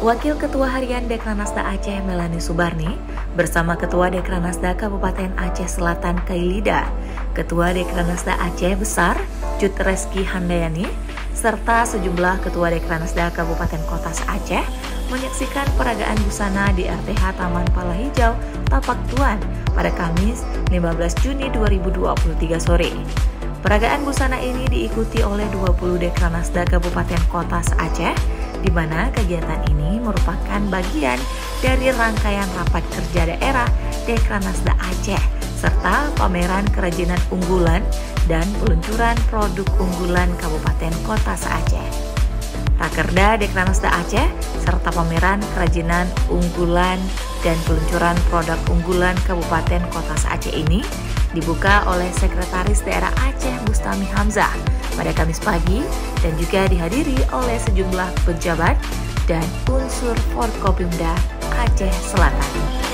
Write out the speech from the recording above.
Wakil Ketua Harian Dekranasda Aceh Melani Subarni bersama Ketua Dekranasda Kabupaten Aceh Selatan Kailida, Ketua Dekranasda Aceh Besar Jut Reski Handayani, serta sejumlah Ketua Dekranasda Kabupaten Kota Aceh menyaksikan peragaan busana di RTH Taman Pala Hijau Tapak Tuan pada Kamis 15 Juni 2023 sore. Peragaan busana ini diikuti oleh 20 Dekranasda Kabupaten Kota Aceh, di mana kegiatan ini merupakan bagian dari rangkaian rapat kerja daerah Dekranasda Aceh, serta pameran kerajinan unggulan dan peluncuran produk unggulan Kabupaten Kota Aceh. Rakerda Dekranasda Aceh serta pameran kerajinan unggulan dan peluncuran produk unggulan Kabupaten Kota Aceh ini dibuka oleh Sekretaris Daerah Aceh Bustami Hamzah pada Kamis pagi dan juga dihadiri oleh sejumlah pejabat dan unsur Forkopimda Aceh Selatan.